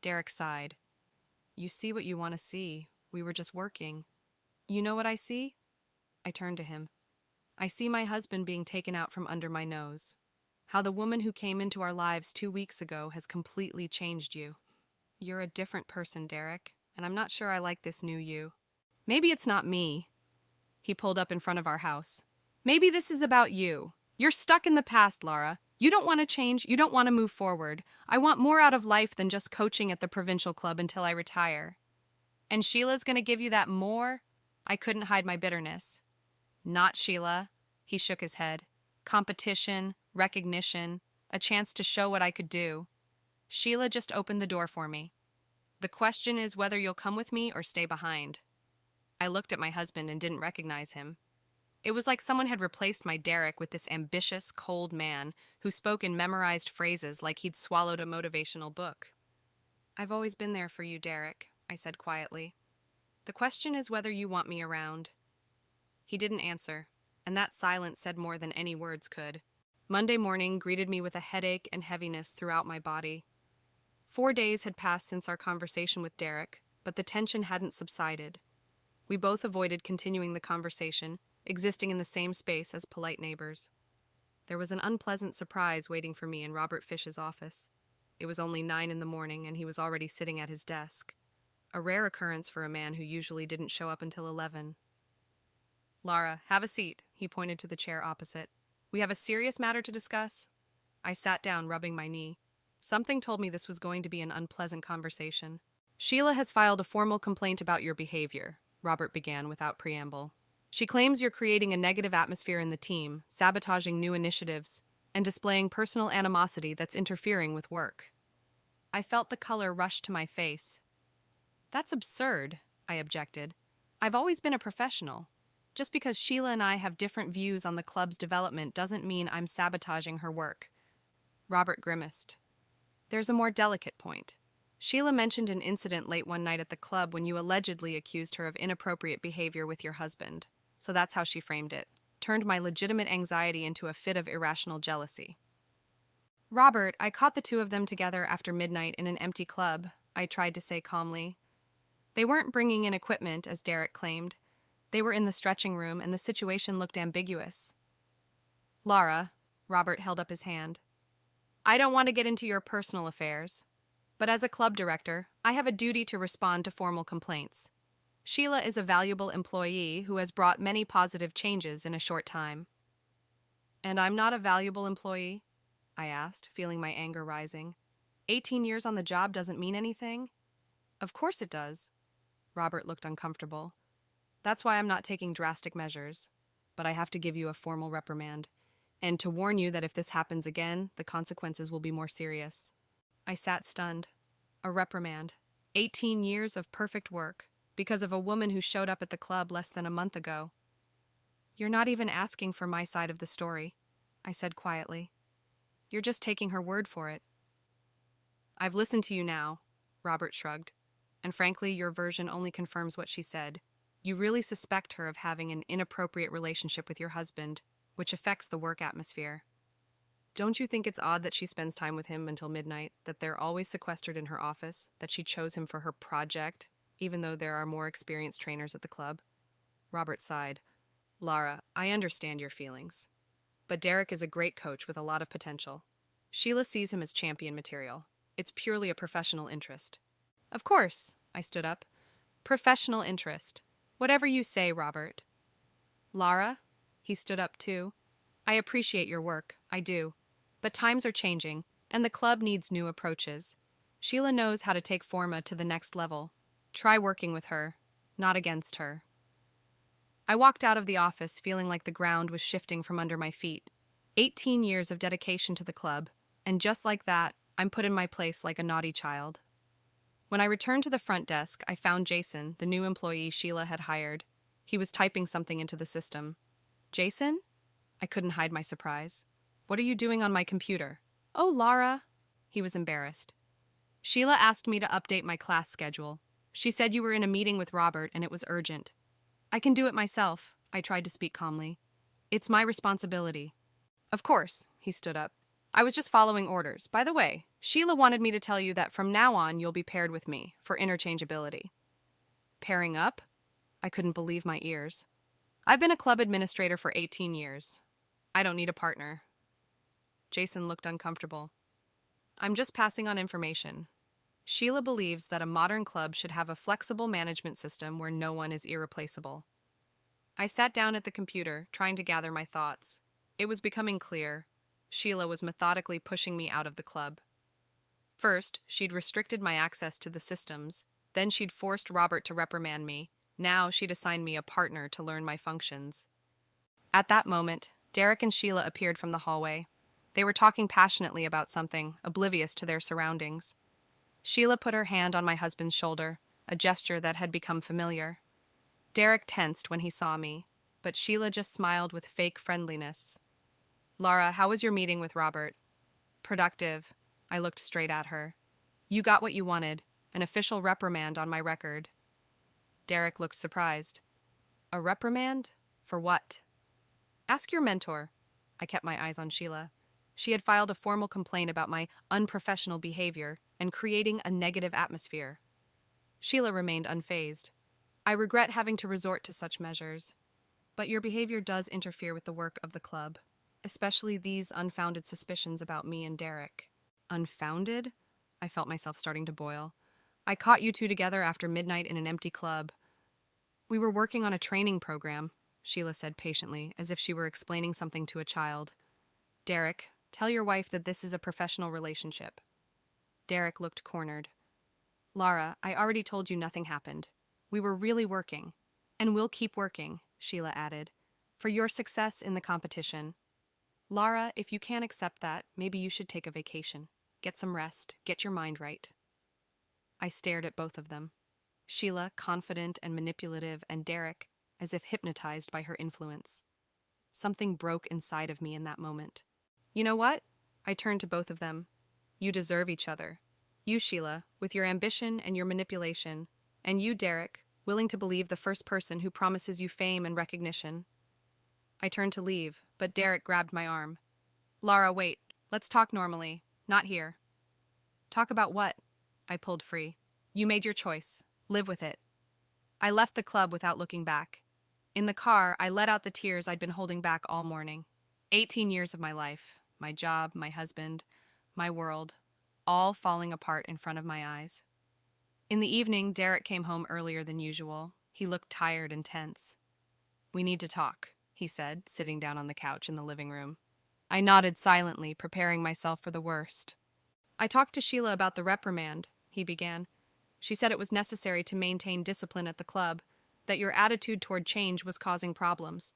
Derek sighed. You see what you want to see. We were just working. You know what I see? I turned to him. I see my husband being taken out from under my nose. How the woman who came into our lives 2 weeks ago has completely changed you. You're a different person, Derek, and I'm not sure I like this new you. Maybe it's not me. He pulled up in front of our house. Maybe this is about you. You're stuck in the past, Laura. You don't want to change. You don't want to move forward. I want more out of life than just coaching at the provincial club until I retire. And Sheila's going to give you that more? I couldn't hide my bitterness. Not Sheila. He shook his head. Competition, recognition, a chance to show what I could do. Sheila just opened the door for me. The question is whether you'll come with me or stay behind. I looked at my husband and didn't recognize him. It was like someone had replaced my Derek with this ambitious, cold man who spoke in memorized phrases like he'd swallowed a motivational book. I've always been there for you, Derek, I said quietly. The question is whether you want me around. He didn't answer, and that silence said more than any words could. Monday morning greeted me with a headache and heaviness throughout my body. 4 days had passed since our conversation with Derek, but the tension hadn't subsided. We both avoided continuing the conversation, existing in the same space as polite neighbors. There was an unpleasant surprise waiting for me in Robert Fish's office. It was only 9 in the morning, and he was already sitting at his desk. A rare occurrence for a man who usually didn't show up until 11. Lara, have a seat, he pointed to the chair opposite. We have a serious matter to discuss. I sat down, rubbing my knee. Something told me this was going to be an unpleasant conversation. Sheila has filed a formal complaint about your behavior, Robert began without preamble. She claims you're creating a negative atmosphere in the team, sabotaging new initiatives, and displaying personal animosity that's interfering with work. I felt the color rush to my face. That's absurd, I objected. I've always been a professional. Just because Sheila and I have different views on the club's development doesn't mean I'm sabotaging her work. Robert grimaced. There's a more delicate point. Sheila mentioned an incident late one night at the club when you allegedly accused her of inappropriate behavior with your husband. So that's how she framed it. Turned my legitimate anxiety into a fit of irrational jealousy. Robert, I caught the two of them together after midnight in an empty club, I tried to say calmly. They weren't bringing in equipment, as Derek claimed. They were in the stretching room, and the situation looked ambiguous. Lara, Robert held up his hand. I don't want to get into your personal affairs, but as a club director, I have a duty to respond to formal complaints. Sheila is a valuable employee who has brought many positive changes in a short time. And I'm not a valuable employee? I asked, feeling my anger rising. 18 years on the job doesn't mean anything? Of course it does. Robert looked uncomfortable. That's why I'm not taking drastic measures, but I have to give you a formal reprimand, and to warn you that if this happens again, the consequences will be more serious. I sat stunned. A reprimand. 18 years of perfect work, because of a woman who showed up at the club less than a month ago. You're not even asking for my side of the story, I said quietly. You're just taking her word for it. I've listened to you now, Robert shrugged, and frankly, your version only confirms what she said. You really suspect her of having an inappropriate relationship with your husband, which affects the work atmosphere. Don't you think it's odd that she spends time with him until midnight, that they're always sequestered in her office, that she chose him for her project, even though there are more experienced trainers at the club? Robert sighed. Lara, I understand your feelings. But Derek is a great coach with a lot of potential. Sheila sees him as champion material. It's purely a professional interest. Of course, I stood up. Professional interest. Whatever you say, Robert. Lara? He stood up too. I appreciate your work, I do. But times are changing, and the club needs new approaches. Sheila knows how to take Forma to the next level. Try working with her, not against her. I walked out of the office feeling like the ground was shifting from under my feet. 18 years of dedication to the club, and just like that, I'm put in my place like a naughty child. When I returned to the front desk, I found Jason, the new employee Sheila had hired. He was typing something into the system. Jason? I couldn't hide my surprise. What are you doing on my computer? Oh, Lara. He was embarrassed. Sheila asked me to update my class schedule. She said you were in a meeting with Robert and it was urgent. I can do it myself, I tried to speak calmly. It's my responsibility. Of course, he stood up. I was just following orders. By the way, Sheila wanted me to tell you that from now on you'll be paired with me for interchangeability. Pairing up? I couldn't believe my ears. I've been a club administrator for 18 years. I don't need a partner. Jason looked uncomfortable. I'm just passing on information. Sheila believes that a modern club should have a flexible management system where no one is irreplaceable. I sat down at the computer, trying to gather my thoughts. It was becoming clear. Sheila was methodically pushing me out of the club. First, she'd restricted my access to the systems. Then she'd forced Robert to reprimand me. Now she'd assigned me a partner to learn my functions. At that moment, Derek and Sheila appeared from the hallway. They were talking passionately about something, oblivious to their surroundings. Sheila put her hand on my husband's shoulder, a gesture that had become familiar. Derek tensed when he saw me, but Sheila just smiled with fake friendliness. Laura, how was your meeting with Robert? Productive. I looked straight at her. You got what you wanted, an official reprimand on my record. Derek looked surprised. A reprimand? For what? Ask your mentor. I kept my eyes on Sheila. She had filed a formal complaint about my unprofessional behavior and creating a negative atmosphere. Sheila remained unfazed. I regret having to resort to such measures, but your behavior does interfere with the work of the club, especially these unfounded suspicions about me and Derek. Unfounded? I felt myself starting to boil. I caught you two together after midnight in an empty club. We were working on a training program, Sheila said patiently, as if she were explaining something to a child. Derek, tell your wife that this is a professional relationship. Derek looked cornered. Laura, I already told you nothing happened. We were really working. And we'll keep working, Sheila added, for your success in the competition. Laura, if you can't accept that, maybe you should take a vacation. Get some rest. Get your mind right. I stared at both of them. Sheila, confident and manipulative, and Derek, as if hypnotized by her influence. Something broke inside of me in that moment. You know what? I turned to both of them. You deserve each other. You, Sheila, with your ambition and your manipulation, and you, Derek, willing to believe the first person who promises you fame and recognition. I turned to leave, but Derek grabbed my arm. Laura, wait. Let's talk normally. Not here. Talk about what? I pulled free. You made your choice. Live with it. I left the club without looking back. In the car, I let out the tears I'd been holding back all morning. 18 years of my life, my job, my husband, my world, all falling apart in front of my eyes. In the evening, Derek came home earlier than usual. He looked tired and tense. We need to talk, he said, sitting down on the couch in the living room. I nodded silently, preparing myself for the worst. I talked to Sheila about the reprimand, he began. She said it was necessary to maintain discipline at the club, that your attitude toward change was causing problems.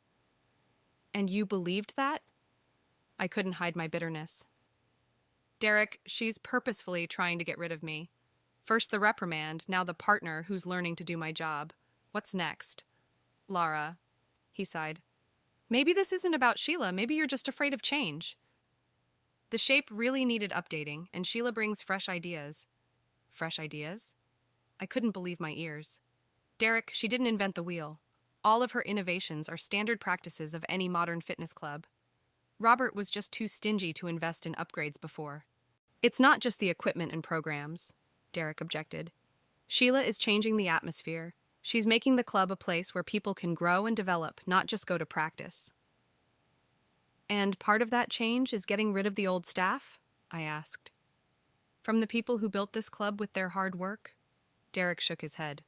And you believed that? I couldn't hide my bitterness. Derek, she's purposefully trying to get rid of me. First the reprimand, now the partner who's learning to do my job. What's next? Laura, he sighed. Maybe this isn't about Sheila, maybe you're just afraid of change. The shape really needed updating, and Sheila brings fresh ideas. Fresh ideas? I couldn't believe my ears. Derek, she didn't invent the wheel. All of her innovations are standard practices of any modern fitness club. Robert was just too stingy to invest in upgrades before. It's not just the equipment and programs, Derek objected. Sheila is changing the atmosphere. She's making the club a place where people can grow and develop, not just go to practice. And part of that change is getting rid of the old staff? I asked. From the people who built this club with their hard work? Derek shook his head.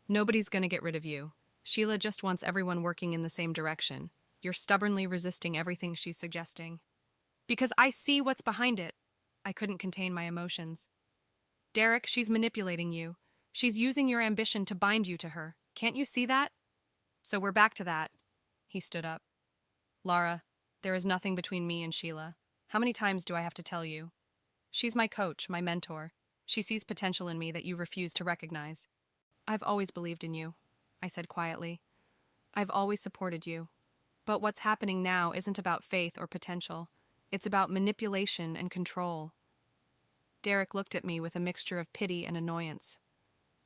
Nobody's going to get rid of you. Sheila just wants everyone working in the same direction. You're stubbornly resisting everything she's suggesting. Because I see what's behind it. I couldn't contain my emotions. Derek, she's manipulating you. She's using your ambition to bind you to her. Can't you see that? So we're back to that. He stood up. Laura, there is nothing between me and Sheila. How many times do I have to tell you? She's my coach, my mentor. She sees potential in me that you refuse to recognize. I've always believed in you, I said quietly. I've always supported you. But what's happening now isn't about faith or potential. It's about manipulation and control. Derek looked at me with a mixture of pity and annoyance.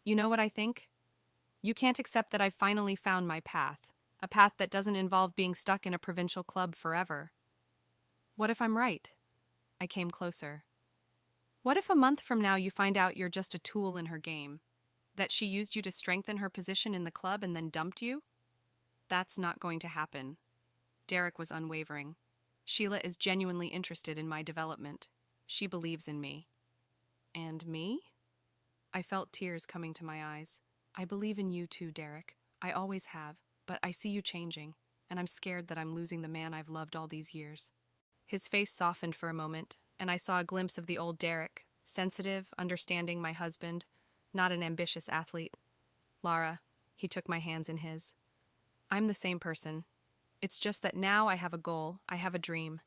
You know what I think? You can't accept that I've finally found my path, a path that doesn't involve being stuck in a provincial club forever. What if I'm right? I came closer. What if a month from now you find out you're just a tool in her game? That she used you to strengthen her position in the club and then dumped you? That's not going to happen. Derek was unwavering. Sheila is genuinely interested in my development. She believes in me. And me? I felt tears coming to my eyes. I believe in you too, Derek. I always have, but I see you changing, and I'm scared that I'm losing the man I've loved all these years. His face softened for a moment, and I saw a glimpse of the old Derek, sensitive, understanding my husband, not an ambitious athlete. Lara, he took my hands in his. I'm the same person. It's just that now I have a goal, I have a dream,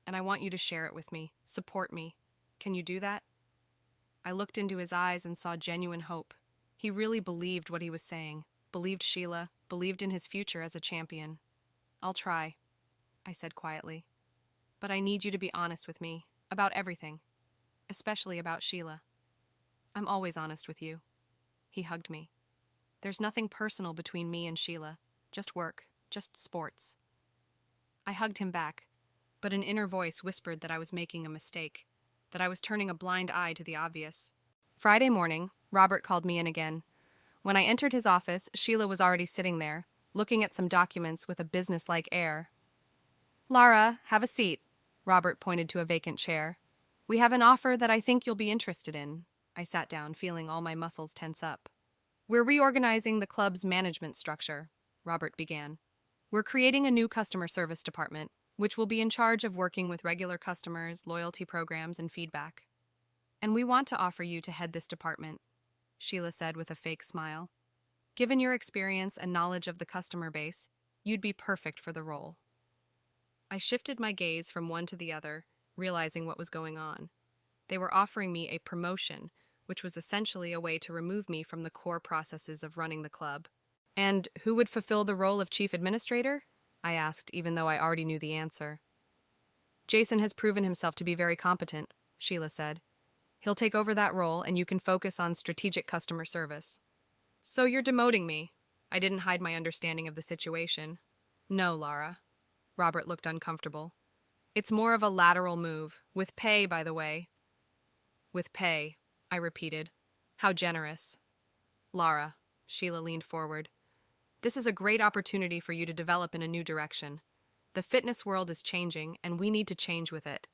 and I want you to share it with me, support me. Can you do that? I looked into his eyes and saw genuine hope. He really believed what he was saying, believed Sheila, believed in his future as a champion. I'll try, I said quietly. But I need you to be honest with me, about everything, especially about Sheila. I'm always honest with you. He hugged me. There's nothing personal between me and Sheila, just work, just sports. I hugged him back, but an inner voice whispered that I was making a mistake, that I was turning a blind eye to the obvious. Friday morning, Robert called me in again. When I entered his office, Sheila was already sitting there, looking at some documents with a businesslike air. Lara, have a seat. Robert pointed to a vacant chair. We have an offer that I think you'll be interested in. I sat down, feeling all my muscles tense up. We're reorganizing the club's management structure, Robert began. We're creating a new customer service department, which will be in charge of working with regular customers, loyalty programs, and feedback. And we want to offer you to head this department, Sheila said with a fake smile. Given your experience and knowledge of the customer base, you'd be perfect for the role. I shifted my gaze from one to the other, realizing what was going on. They were offering me a promotion, which was essentially a way to remove me from the core processes of running the club. And who would fulfill the role of chief administrator? I asked, even though I already knew the answer. Jason has proven himself to be very competent, Sheila said. He'll take over that role, and you can focus on strategic customer service. So you're demoting me. I didn't hide my understanding of the situation. No, Lara. Robert looked uncomfortable. It's more of a lateral move, with pay, by the way. With pay, I repeated. How generous. Lara, Sheila leaned forward. This is a great opportunity for you to develop in a new direction. The fitness world is changing, and we need to change with it.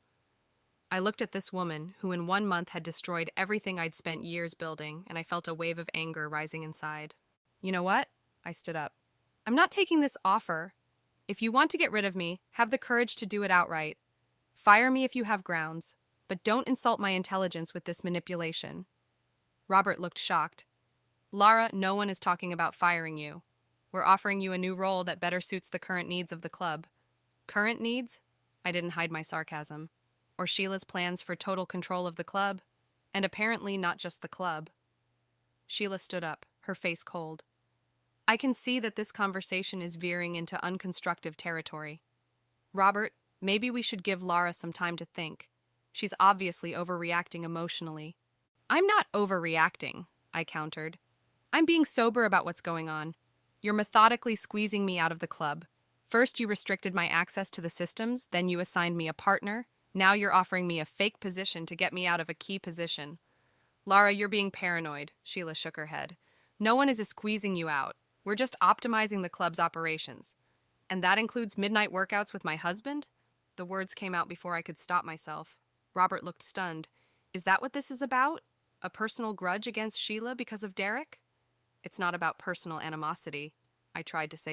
I looked at this woman, who in 1 month had destroyed everything I'd spent years building, and I felt a wave of anger rising inside. You know what? I stood up. I'm not taking this offer. If you want to get rid of me, have the courage to do it outright. Fire me if you have grounds, but don't insult my intelligence with this manipulation. Robert looked shocked. Lara, no one is talking about firing you. We're offering you a new role that better suits the current needs of the club. Current needs? I didn't hide my sarcasm. Or Sheila's plans for total control of the club, and apparently not just the club. Sheila stood up, her face cold. I can see that this conversation is veering into unconstructive territory. Robert, maybe we should give Lara some time to think. She's obviously overreacting emotionally. I'm not overreacting, I countered. I'm being sober about what's going on. You're methodically squeezing me out of the club. First you restricted my access to the systems, then you assigned me a partner. Now you're offering me a fake position to get me out of a key position. Lara, you're being paranoid, Sheila shook her head. No one is squeezing you out. We're just optimizing the club's operations. And that includes midnight workouts with my husband? The words came out before I could stop myself. Robert looked stunned. Is that what this is about? A personal grudge against Sheila because of Derek? It's not about personal animosity, I tried to say